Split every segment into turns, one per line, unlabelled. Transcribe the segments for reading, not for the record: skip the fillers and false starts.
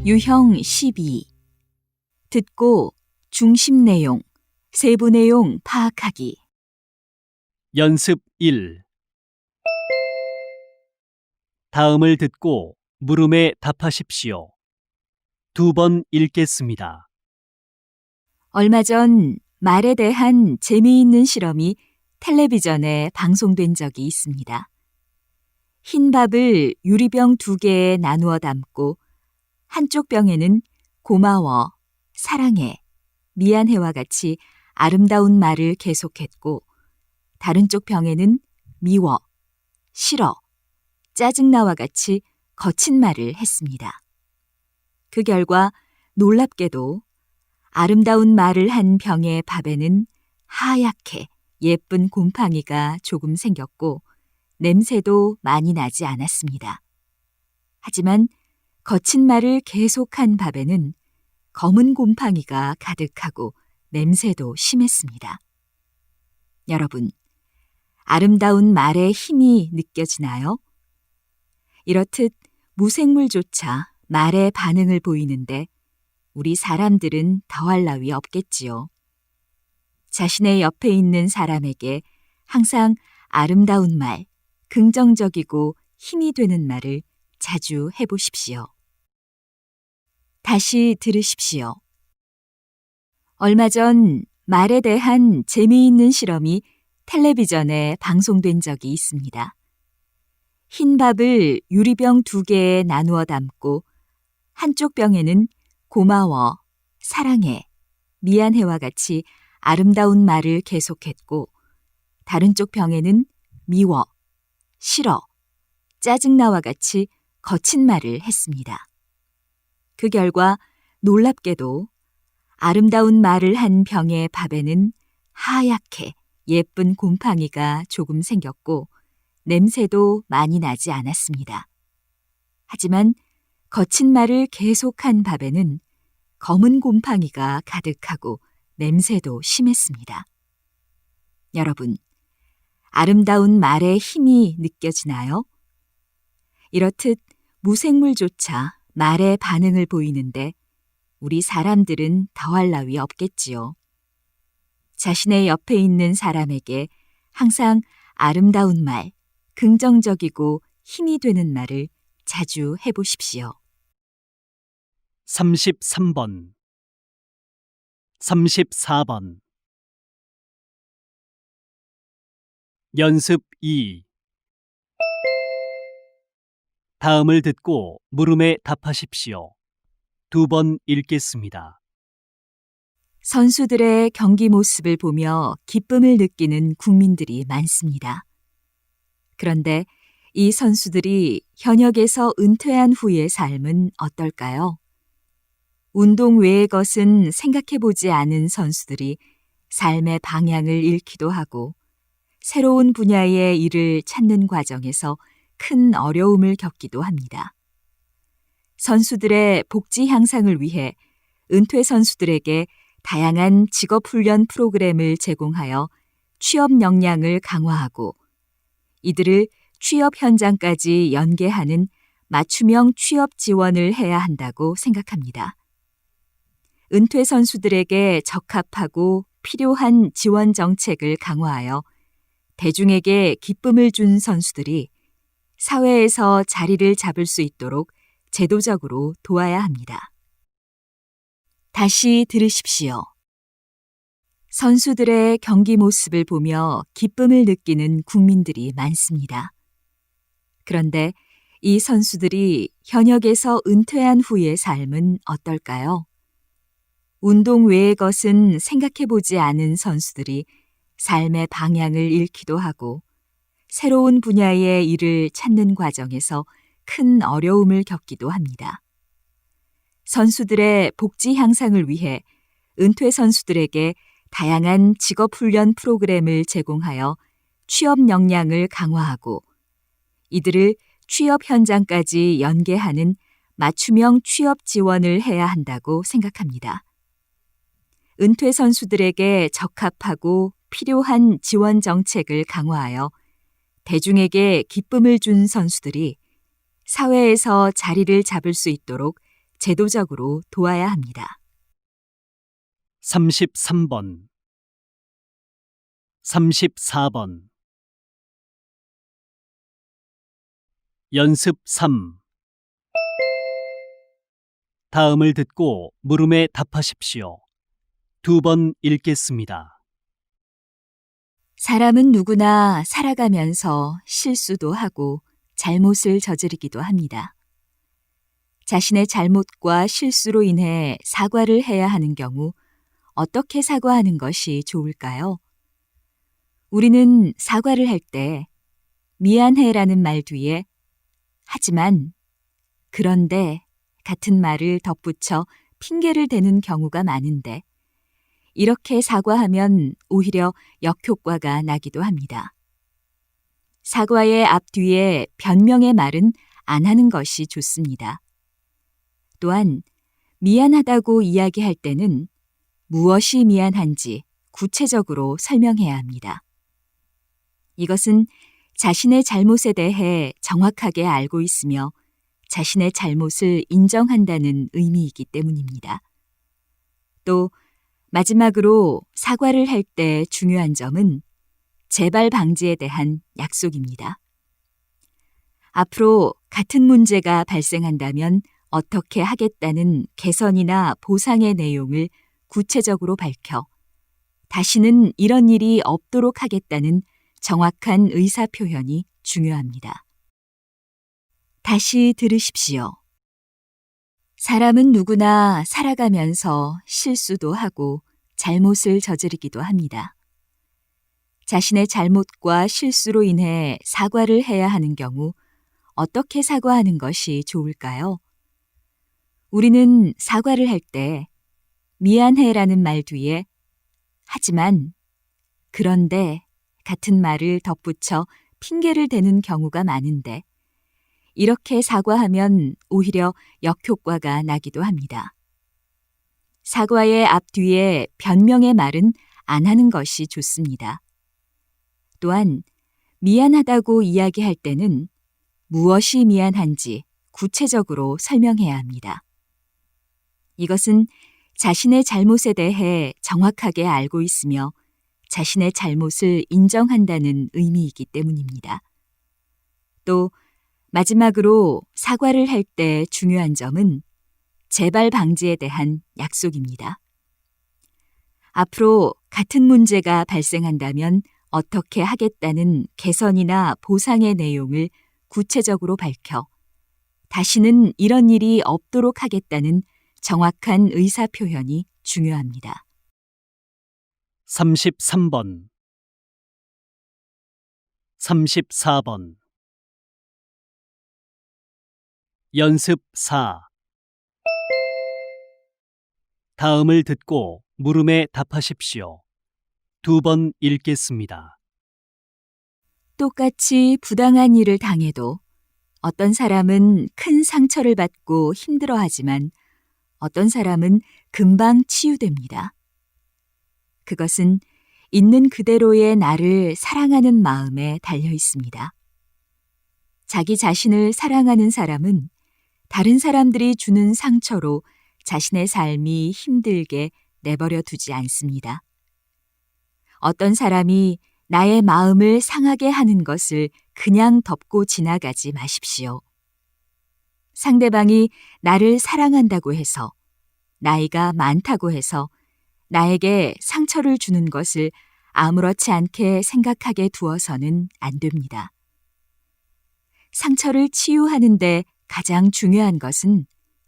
유형 12. 듣고 중심 내용, 세부 내용 파악하기.
연습 1. 다음을 듣고 물음에 답하십시오. 2번 읽겠습니다.
얼마 전 말에 대한 재미있는 실험이 텔레비전에 방송된 적이 있습니다. 흰 밥을 유리병 2개에 나누어 담고 한쪽 병에는 고마워, 사랑해, 미안해와 같이 아름다운 말을 계속했고 다른 쪽 병에는 미워, 싫어, 짜증나와 같이 거친 말을 했습니다. 그 결과 놀랍게도 아름다운 말을 한 병의 밥에는 하얗게 예쁜 곰팡이가 조금 생겼고 냄새도 많이 나지 않았습니다. 하지만 거친 말을 계속한 밥에는 검은 곰팡이가 가득하고 냄새도 심했습니다. 여러분, 아름다운 말의 힘이 느껴지나요? 이렇듯 무생물조차 말의 반응을 보이는데 우리 사람들은 더할 나위 없겠지요. 자신의 옆에 있는 사람에게 항상 아름다운 말, 긍정적이고 힘이 되는 말을 자주 해보십시오. 다시 들으십시오. 얼마 전 말에 대한 재미있는 실험이 텔레비전에 방송된 적이 있습니다. 흰 밥을 유리병 2개에 나누어 담고 한쪽 병에는 고마워, 사랑해, 미안해와 같이 아름다운 말을 계속했고 다른 쪽 병에는 미워, 싫어, 짜증나와 같이 거친 말을 했습니다. 그 결과 놀랍게도 아름다운 말을 한 병의 밥에는 하얗게 예쁜 곰팡이가 조금 생겼고 냄새도 많이 나지 않았습니다. 하지만 거친 말을 계속한 밥에는 검은 곰팡이가 가득하고 냄새도 심했습니다. 여러분, 아름다운 말의 힘이 느껴지나요? 이렇듯 무생물조차 말의 반응을 보이는데 우리 사람들은 더할 나위 없겠지요. 자신의 옆에 있는 사람에게 항상 아름다운 말, 긍정적이고 힘이 되는 말을 자주 해보십시오.
33번 34번 연습 2. 다음을 듣고 물음에 답하십시오. 2번 읽겠습니다.
선수들의 경기 모습을 보며 기쁨을 느끼는 국민들이 많습니다. 그런데 이 선수들이 현역에서 은퇴한 후의 삶은 어떨까요? 운동 외의 것은 생각해보지 않은 선수들이 삶의 방향을 잃기도 하고 새로운 분야의 일을 찾는 과정에서 큰 어려움을 겪기도 합니다. 선수들의 복지 향상을 위해 은퇴 선수들에게 다양한 직업훈련 프로그램을 제공하여 취업 역량을 강화하고 이들을 취업 현장까지 연계하는 맞춤형 취업 지원을 해야 한다고 생각합니다. 은퇴 선수들에게 적합하고 필요한 지원 정책을 강화하여 대중에게 기쁨을 준 선수들이 사회에서 자리를 잡을 수 있도록 제도적으로 도와야 합니다. 다시 들으십시오. 선수들의 경기 모습을 보며 기쁨을 느끼는 국민들이 많습니다. 그런데 이 선수들이 현역에서 은퇴한 후의 삶은 어떨까요? 운동 외의 것은 생각해보지 않은 선수들이 삶의 방향을 잃기도 하고 새로운 분야의 일을 찾는 과정에서 큰 어려움을 겪기도 합니다. 선수들의 복지 향상을 위해 은퇴 선수들에게 다양한 직업훈련 프로그램을 제공하여 취업 역량을 강화하고 이들을 취업 현장까지 연계하는 맞춤형 취업 지원을 해야 한다고 생각합니다. 은퇴 선수들에게 적합하고 필요한 지원 정책을 강화하여 대중에게 기쁨을 준 선수들이 사회에서 자리를 잡을 수 있도록 제도적으로 도와야 합니다.
33번, 34번. 연습 3. 다음을 듣고 물음에 답하십시오. 2번 읽겠습니다.
사람은 누구나 살아가면서 실수도 하고 잘못을 저지르기도 합니다. 자신의 잘못과 실수로 인해 사과를 해야 하는 경우 어떻게 사과하는 것이 좋을까요? 우리는 사과를 할 때 미안해라는 말 뒤에 하지만, 그런데 같은 말을 덧붙여 핑계를 대는 경우가 많은데 이렇게 사과하면 오히려 역효과가 나기도 합니다. 사과의 앞뒤에 변명의 말은 안 하는 것이 좋습니다. 또한 미안하다고 이야기할 때는 무엇이 미안한지 구체적으로 설명해야 합니다. 이것은 자신의 잘못에 대해 정확하게 알고 있으며 자신의 잘못을 인정한다는 의미이기 때문입니다. 또 마지막으로 사과를 할 때 중요한 점은 재발 방지에 대한 약속입니다. 앞으로 같은 문제가 발생한다면 어떻게 하겠다는 개선이나 보상의 내용을 구체적으로 밝혀 다시는 이런 일이 없도록 하겠다는 정확한 의사표현이 중요합니다. 다시 들으십시오. 사람은 누구나 살아가면서 실수도 하고 잘못을 저지르기도 합니다. 자신의 잘못과 실수로 인해 사과를 해야 하는 경우 어떻게 사과하는 것이 좋을까요? 우리는 사과를 할 때 미안해라는 말 뒤에 하지만, 그런데 같은 말을 덧붙여 핑계를 대는 경우가 많은데 이렇게 사과하면 오히려 역효과가 나기도 합니다. 사과의 앞뒤에 변명의 말은 안 하는 것이 좋습니다. 또한 미안하다고 이야기할 때는 무엇이 미안한지 구체적으로 설명해야 합니다. 이것은 자신의 잘못에 대해 정확하게 알고 있으며 자신의 잘못을 인정한다는 의미이기 때문입니다. 또 마지막으로 사과를 할 때 중요한 점은 재발 방지에 대한 약속입니다. 앞으로 같은 문제가 발생한다면 어떻게 하겠다는 개선이나 보상의 내용을 구체적으로 밝혀 다시는 이런 일이 없도록 하겠다는 정확한 의사표현이 중요합니다.
33번, 34번. 연습 4. 다음을 듣고 물음에 답하십시오. 2번 읽겠습니다.
똑같이 부당한 일을 당해도 어떤 사람은 큰 상처를 받고 힘들어하지만 어떤 사람은 금방 치유됩니다. 그것은 있는 그대로의 나를 사랑하는 마음에 달려 있습니다. 자기 자신을 사랑하는 사람은 다른 사람들이 주는 상처로 자신의 삶이 힘들게 내버려 두지 않습니다. 어떤 사람이 나의 마음을 상하게 하는 것을 그냥 덮고 지나가지 마십시오. 상대방이 나를 사랑한다고 해서, 나이가 많다고 해서 나에게 상처를 주는 것을 아무렇지 않게 생각하게 두어서는 안 됩니다. 상처를 치유하는데 가장 중요한 것은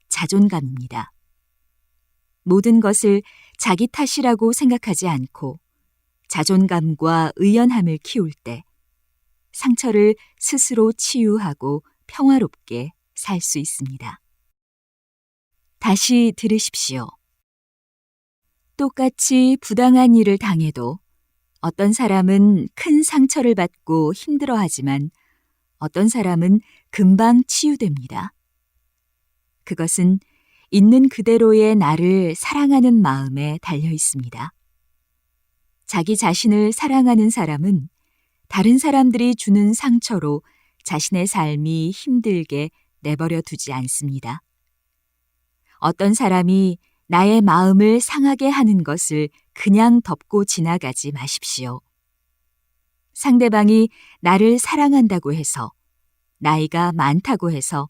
자존감입니다. 모든 것을 자기 탓이라고 생각하지 않고 자존감과 의연함을 키울 때 상처를 스스로 치유하고 평화롭게 살 수 있습니다. 다시 들으십시오. 똑같이 부당한 일을 당해도 어떤 사람은 큰 상처를 받고 힘들어하지만 어떤 사람은 금방 치유됩니다. 그것은 있는 그대로의 나를 사랑하는 마음에 달려 있습니다. 자기 자신을 사랑하는 사람은 다른 사람들이 주는 상처로 자신의 삶이 힘들게 내버려 두지 않습니다. 어떤 사람이 나의 마음을 상하게 하는 것을 그냥 덮고 지나가지 마십시오. 상대방이 나를 사랑한다고 해서, 나이가 많다고 해서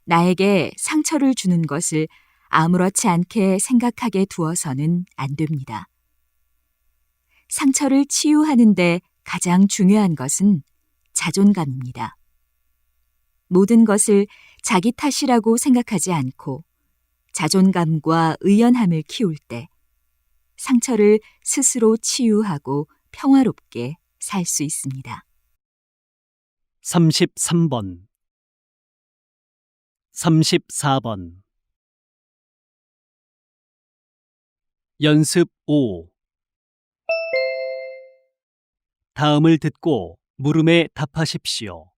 나에게 상처를 주는 것을 아무렇지 않게 생각하게 두어서는 안 됩니다. 상처를 치유하는데 가장 중요한 것은 자존감입니다. 모든 것을 자기 탓이라고 생각하지 않고 자존감과 의연함을 키울 때 상처를 스스로 치유하고 평화롭게 살 수 있습니다.
33번 34번 연습 5 다음을 듣고 물음에 답하십시오.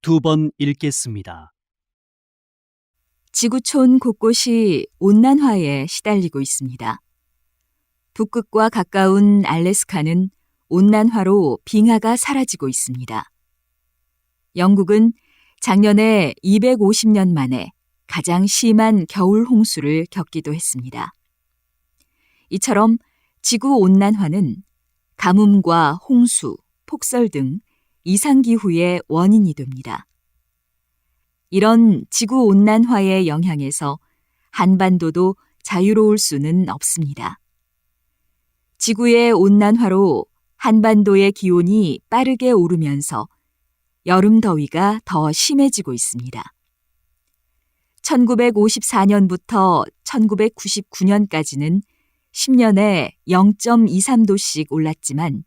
2번 읽겠습니다.
지구촌 곳곳이 온난화에 시달리고 있습니다. 북극과 가까운 알래스카는 온난화로 빙하가 사라지고 있습니다. 영국은 작년에 250년 만에 가장 심한 겨울 홍수를 겪기도 했습니다. 이처럼 지구 온난화는 가뭄과 홍수, 폭설 등 이상기후의 원인이 됩니다. 이런 지구 온난화의 영향에서 한반도도 자유로울 수는 없습니다. 지구의 온난화로 한반도의 기온이 빠르게 오르면서 여름 더위가 더 심해지고 있습니다. 1954년부터 1999년까지는 10년에 0.23도씩 올랐지만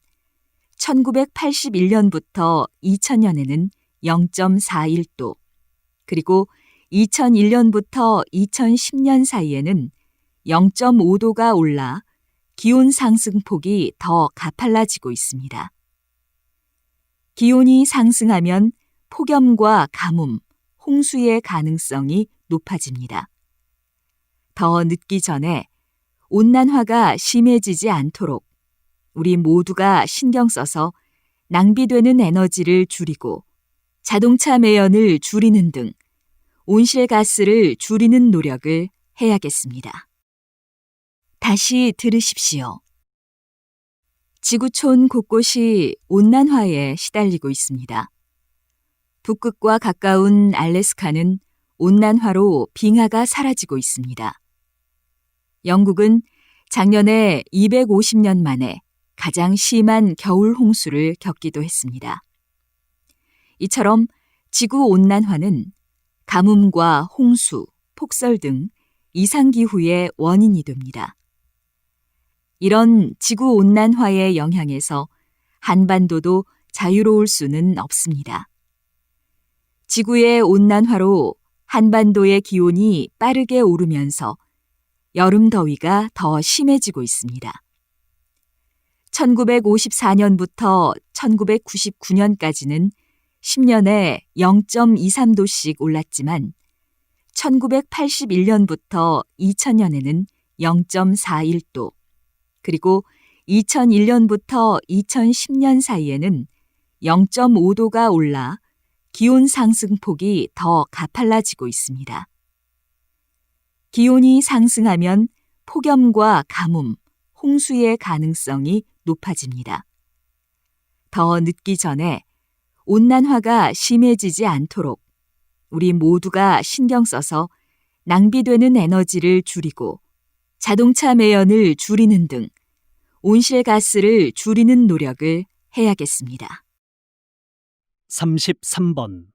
1981년부터 2000년에는 0.41도, 그리고 2001년부터 2010년 사이에는 0.5도가 올라 기온 상승폭이 더 가팔라지고 있습니다. 기온이 상승하면 폭염과 가뭄, 홍수의 가능성이 높아집니다. 더 늦기 전에 온난화가 심해지지 않도록 우리 모두가 신경 써서 낭비되는 에너지를 줄이고 자동차 매연을 줄이는 등 온실가스를 줄이는 노력을 해야겠습니다. 다시 들으십시오. 지구촌 곳곳이 온난화에 시달리고 있습니다. 북극과 가까운 알래스카는 온난화로 빙하가 사라지고 있습니다. 영국은 작년에 250년 만에 가장 심한 겨울 홍수를 겪기도 했습니다. 이처럼 지구 온난화는 가뭄과 홍수, 폭설 등 이상기후의 원인이 됩니다. 이런 지구 온난화의 영향에서 한반도도 자유로울 수는 없습니다. 지구의 온난화로 한반도의 기온이 빠르게 오르면서 여름 더위가 더 심해지고 있습니다. 1954년부터 1999년까지는 10년에 0.23도씩 올랐지만 1981년부터 2000년에는 0.41도, 그리고 2001년부터 2010년 사이에는 0.5도가 올라 기온 상승폭이 더 가팔라지고 있습니다. 기온이 상승하면 폭염과 가뭄, 홍수의 가능성이 높아집니다. 더 늦기 전에 온난화가 심해지지 않도록 우리 모두가 신경 써서 낭비되는 에너지를 줄이고 자동차 매연을 줄이는 등 온실가스를 줄이는 노력을 해야겠습니다.
33번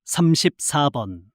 34번